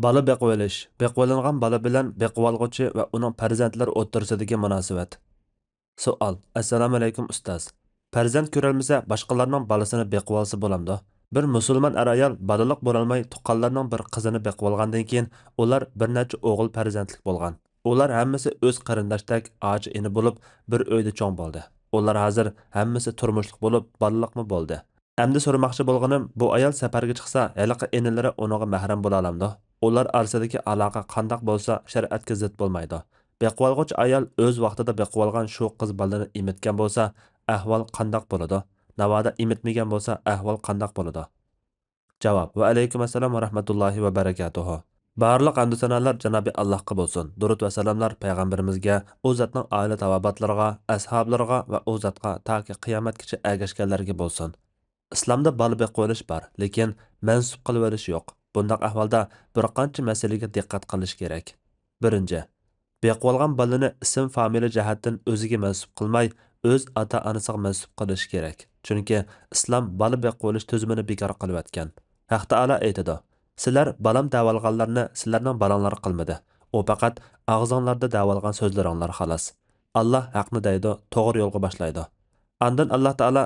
Bola beqib olish, beqib olingan bola bilan beqib olg'uchi va uning farzandlari o'rtasidagi munosabat. Savol. Assalomu alaykum ustoz. Farzand ko'rolmasa, boshqalarning bolasini beqib olsa bo'lamdi? Bir musulmon ayol bolaliq bo'lolmay tuqqanlarning bir qizini beqib olgandan keyin ular bir necha o'g'il farzandlik bo'lgan. Ular hammasi o'z qarindoshdek oji ini bo'lib, bir uyda cho'ng bo'ldi. Ular hozir hammasi turmushlik bo'lib, bolaliqmi bo'ldi. Endi so'ramoqchi bo'lganim, bu ayol safarga chiqsa, haliqi inilari uninga mahram bo'la olamdi? Ular orasidagi aloqa qandoq bo'lsa, shariatga zid bo'lmaydi. Beqib olg'uchi ayol o'z vaqtida beqib olgan shu qiz bolani emitgan bo'lsa, ahvol qandoq bo'ladi? Navoda emitmagan bo'lsa, ahvol qandoq bo'ladi? Javob. Va alaykum assalom va rahmatullohi va barakatuhu. Barliq hamd sanolar Janobi Allohga bo'lsin. Durud va salomlar payg'ambarimizga, u zotning oila tavobatlariga, ashablariga va u zotga toki qiyomatgacha ergashganlarga bo'lsin. Islomda bola beqib olish bor, lekin mansub qilib olish yo'q. Bundaq ahvolda bir qancha masalaga diqqat qilish kerak. Birinchi, beqib olgan bolani ism familiya jihatdan o'ziga mansub qilmay, o'z ota-onasiga mansub qilish kerak. Chunki islom bola beqib olish tuzumini bekor qilib o'tgan. Haq taolo aytadi: "Sizlar balam davolganlarni sizlarning balanglar qilmadi. U faqat og'zinglarda davolgan so'zlaringlar xolos." Alloh haqni deydi, to'g'ri yo'lga boshlaydi. Andan Alloh taolo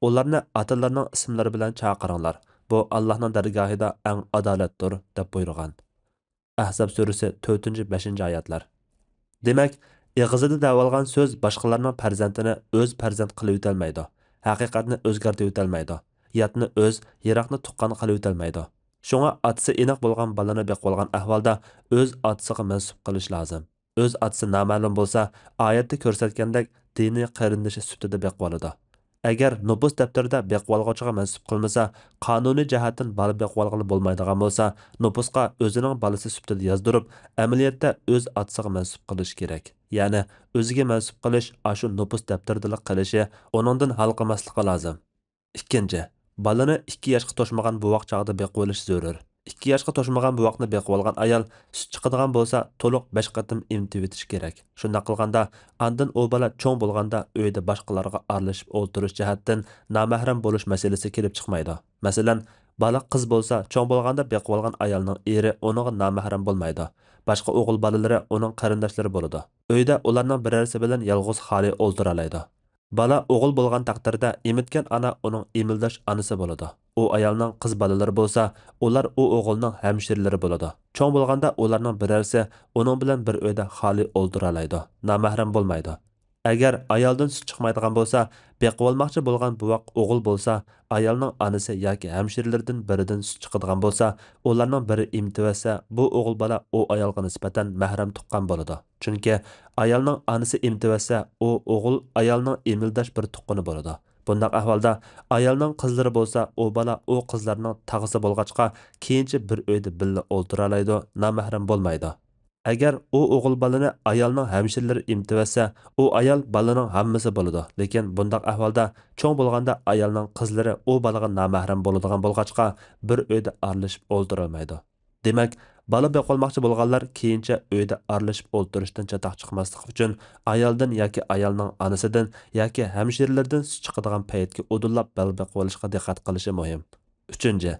ularni otalarining ismlari bilan chaqiringlar. Bu Allohning dargohida eng adolatdir deb buyurgan. Ahzab surasi 4-5 oyatlar. Demak, ig'izida davolgan so'z boshqalarning farzandini o'z farzand qilib o'tolmaydi. Haqiqatni o'zgartirib o'tolmaydi. Yatni o'z, yiroqni tuqqan qilib o'tolmaydi. Shunga otasi aniq bo'lgan bolani beqib olgan ahvolda o'z otasiga mansub qilish lozim. O'z otasi noma'lum bo'lsa, oyatda ko'rsatgandek diniy qarindoshi sifatida beqib oladi. Agar nupus daftarida beqib olg'uchiga mansub qilmasa, qonuniy jihatdan bola beqib olg'ili bo'lmaydigan bo'lsa, nupusqa o'zining bolasi sifatida yozdirib, amaliyotda o'z otasiga mansub qilish kerak. Ya'ni o'ziga mansub qilish ashu nupus daftaridagi qilishi uningdan hal qilmasligi lozim. Ikkinchi, bolani 2 yoshga to'shmagan buvoq chog'da beqib olish zarur. 2 yoshga to'shmagan buvoqni beqib olgan ayol sut chiqadigan bo'lsa, to'liq 5 qatim emtib o'tish kerak. Shunday qilganda, andin u bola cho'ng bo'lganda uyda boshqalarga aralashib o'tirish jihatdan nomahram bo'lish masalasi kelib chiqmaydi. Masalan, bola qiz bo'lsa, cho'ng bo'lganda beqib olgan ayolning eri uninga nomahram bo'lmaydi. Boshqa o'g'il bolalari uning qarindoshlari bo'ladi. Uyda ularning birarsi bilan yolg'iz xoli o'ldira oladi. Bola o'g'il bo'lgan taqdirda emitgan ona uning emildosh onasi bo'ladi. U ayolning qiz bolalari bo'lsa, ular u o'g'ilning hamshirlari bo'ladi. Cho'ng bo'lganda ularning birarsi uning bilan bir uyda xoli o'ldira oladi. Nomahram bo'lmaydi. Agar ayoldan sut chiqmaydigan bo'lsa, beqib olmoqchi bo'lgan buvoq o'g'il bo'lsa, ayolning onasi yoki hamshirlaridan biridan sut chiqadigan bo'lsa, ularning biri emtivasa, bu o'g'il bola u ayolga nisbatan mahram tuqqan bo'ladi. Chunki ayolning onasi emtivasa, u o'g'il ayolning emildosh bir tuqqani bo'ladi. Bundaq ahvolda ayolning qizlari bo'lsa, u bola u qizlarning tag'isi bo'lg'achqa keyincha bir uyda billa o'ldira oladi, nomahram bo'lmaydi. Agar u o'g'il bolani ayolning hamshirlari emtivasa, u ayol bolaning hammasi bo'ladi. Lekin bundaq ahvolda cho'ng bo'lganda ayolning qizlari u bolaga nomahram bo'ladigan bo'lg'achqa bir uyda aralashib o'ldirilmaydi. Demak, bola beqolmoqchi bo'lganlar keyincha uyda aralashib o'ldirishdan chatoq chiqmaslik uchun ayoldan yoki ayolning onasidan yoki hamshirlardan chiqadigan paytga udullab beqib olishga diqqat qilishi muhim. 3.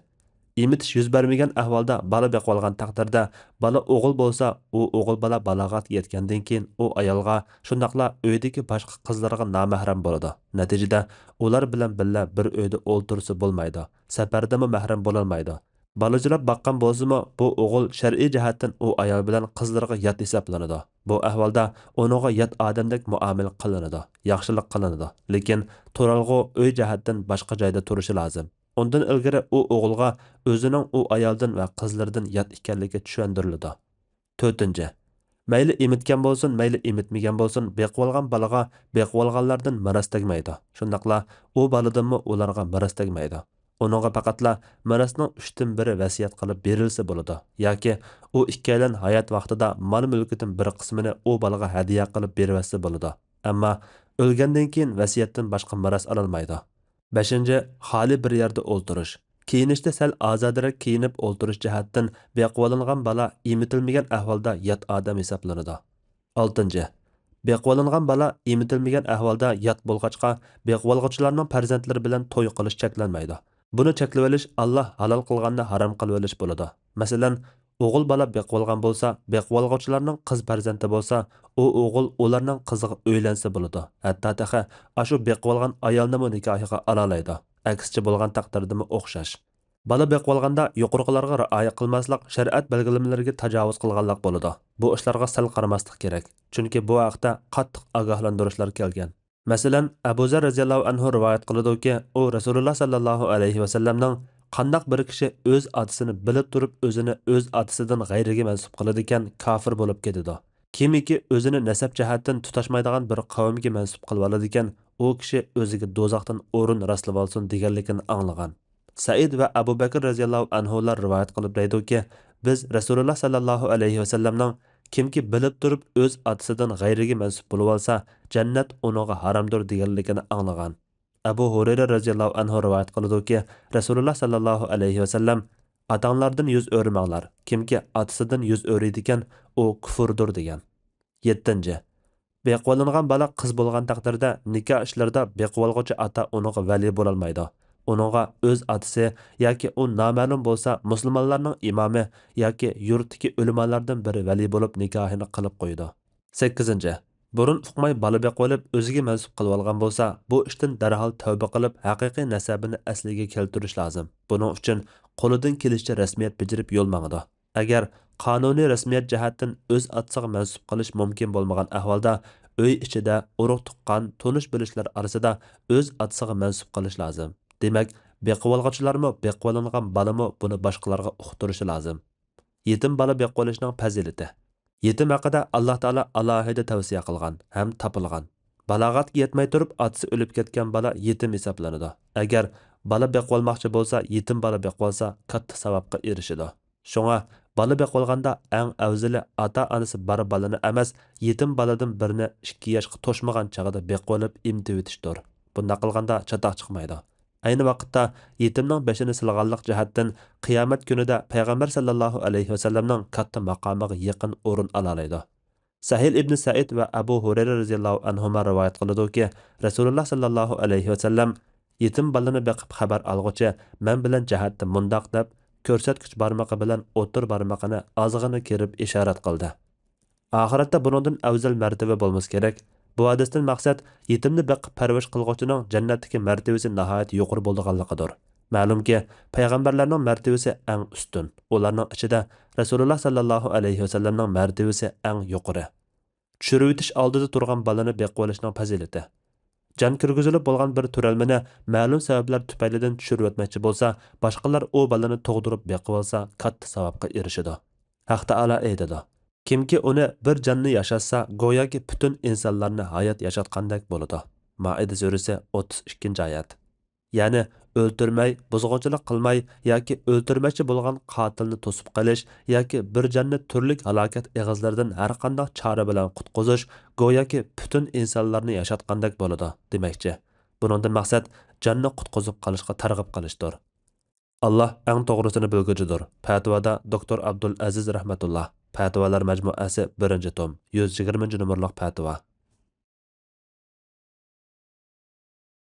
Emitish yuz bermagan ahvolda bola beqib olgan taqdirda bola o'g'il bo'lsa, u o'g'il bola balog'at yetgandan keyin u ayolga, shundaqla uydagi boshqa qizlarga nomahram bo'ladi. Natijada ular bilan birga bir uyda o'ltirsa bo'lmaydi. Safardami mahram bo'la olmaydi. Bolajilab baqqan bo'lsa-mu, bu o'g'il shar'iy jihatdan u ayol bilan qizlarga yot hisoblanadi. Bu ahvolda uninga yot odamdek muomala qilinadi, yaxshilik qilinadi. Lekin turalg'u uy jihatdan boshqa joyda turishi lozim. Ondan ilgari u o'g'ilga o'zining u ayoldan va qizlardan yot ekanligi tushuntiriladi. 4. Mayli emitgan bo'lsin, mayli emitmagan bo'lsin, beqib olgan bolaga beqib olganlardan miras tegmaydi. Shundaqla u boladanmi ularga miras tegmaydi. Onunğa faqatla mirasning 3/1 vasiyat qilib berilsa bo'ladi, yoki u ikkalan hayot vaqtida mol-mulkidan bir qismini u bolaga hadiya qilib bervasa bo'ladi. Ammo o'lgandan keyin vasiyatdan boshqa miras ololmaydi. 5. Xoli bir yerda o'ltirish. Kiyinishda sal ozodaroq kiyinib o'ltirish jihatdan beqib olingan bola emitilmagan ahvolda yot odam hisoblanadi. 6. Beqib olingan bola emitilmagan ahvolda yot bo'lg'achqa beqib olg'uvchilarning farzandlari bilan to'y qilish cheklanmaydi. Buni cheklab olish Alloh halol qilganni harom qilib olish bo'ladi. Masalan, O'g'il bola beqib olgan bo'lsa, beqib olg'uvchilarning qiz farzandi bo'lsa, u o'g'il ularning qiziga uylansa bo'ladi. Hatto taxa ashu beqib olgan ayolni nikohiga alolaydi. Aksicha bo'lgan taqdirdimi o'xshash. Bola beqib olganda yuqoriqilarga rioya qilmaslik shariat belgilamalariga tajovuz qilganlik bo'ladi. Bu ishlarga sal qaramaslik kerak. Chunki bu haqda qattiq ogohlantirishlar kelgan. Masalan, Abu Zar radhiyallohu anhu rivoyat qiladi-ki, u Rasululloh sallallohu alayhi va sallamning qandaq bir kishi o'z otasini bilib turib o'zini o'z otasidan g'ayriga mansub qiladi ekan, kofir bo'lib ketadi. Kimiki o'zini nasab jihatdan tutashmaydigan bir qavmga mansub qilib oladi ekan, u kishi o'ziga do'zaxdan o'rin rastlab olsin deganligini anglagan. Said va Abu Bakr radhiyallohu anhular rivoyat qilib deydi-ki, biz Rasululloh sallallohu alayhi va sallamning kimki bilib turib o'z otasidan g'ayriga mansub bo'lib olsa, jannat uninga haromdir deganligini anglagan. Abu Hurayra radhiyallohu anhu rivoyat qiladi-ki, Rasululloh sallallohu alayhi va sallam atanglardan yuz o'rmanglar. Kimki otasidan yuz o'riydi ekan, u kufrdir degan. 7. Beqib olingan bola qiz bo'lgan taqdirda nikoh ishlarida beqib olg'uvchi ota uninga vali bo'la olmaydi. Uningga o'z otasi yoki u noma'lum bo'lsa, musulmonlarning imomi yoki yurtdagi ulamolardan biri vali bo'lib nikohini qilib qo'ydi. 8. Burun uqmay bola beqib olib o'ziga mansub qilib olgan bo'lsa, bu ishdan darhol tavba qilib, haqiqiy nasabini asliga keltirish lozim. Buning uchun qo'lidan kelishicha rasmiyat bajarib yo'l mangdi. Agar qonuniy rasmiyat jihatdan o'z otasiga mansub qilish mumkin bo'lmagan ahvolda uy ichida urug' tuqqan tonish bilishlar orasida o'z otasiga mansub qilish lozim. Demak, beqib olg'uvchilarmi, beqib olingan bolami buni boshqalarga uqtirishi lozim. Yetim bola beqib olishning fazilati. Yetim haqida Alloh taolo alohida tavsiya qilgan ham topilgan. Balog'atga yetmay turib otasi o'lib ketgan bola yetim hisoblanadi. Agar bola beqib olmoqchi bo'lsa, yetim bola beqib olsa, katta savobga erishadi. Shunga bola beqib olganda eng afzali ota-onasi bor bolani emas, yetim boladan birini 2 yoshga to'shmagan chog'ida beqib olib imtib etishdir. Bunda qilganda chatoq chiqmaydi. Ayni vaqtda yetimning beshini silg'anlik jihatdan qiyomat kunida payg'ambar sallallohu alayhi va sallamning katta maqomiga yaqin o'rin olaydi. Sahil ibn Said va Abu Hurayra radhiyallohu anhuma rivoyat qiladi-ki, Rasululloh sallallohu alayhi va sallam yetim bolani beqib xabar olg'uchi men bilan jihatda mundoq deb ko'rsatgich barmoqi bilan o'tir barmoqini og'zig'ini kerib ishorat qildi. Oxiratda buningdan afzal martaba bo'lmasa kerak. Bu hadisdan maqsad yetimni beqib parvash qilg'uvchining jannatdagi martabasi nihoyat yuqori bo'lganligidir. Ma'lumki, payg'ambarlarning martabasi eng ustun. Ularning ichida Rasululloh sallallohu alayhi va sallamning martabasi eng yuqori. Tushirib o'tish oldida turgan bolani beqib olishning fazilati. Jan kirgizilib bo'lgan bir turalmani ma'lum sabablar tufaylidan tushirib o'tmoqchi bo'lsa, boshqalar u bolani tug'dirib beqib olsa, katta savobga erishadi. Haq taolo aytadi: Kimki uni bir janni yashatsa, go'yoki butun insonlarni hayot yashatgandek bo'ladi. Maida surasi 32-oyat. Ya'ni o'ltirmay, buzg'unchilik qilmay yoki o'ltirmoqchi bo'lgan qotilni to'sib qilish yoki bir janni turli halokat eg'izlaridan har qanday chora bilan qutqizish go'yoki butun insonlarni yashatgandek bo'ladi demakchi. Buningdan maqsad janni qutqizib qolishga targ'ib qilishdir. Allah eng to'g'risini bilguchidir. Fatvoda Dr. Abdul Aziz rahmatullah. Fatvalar majmuasi 1-tom, 120 numurliq fatvo.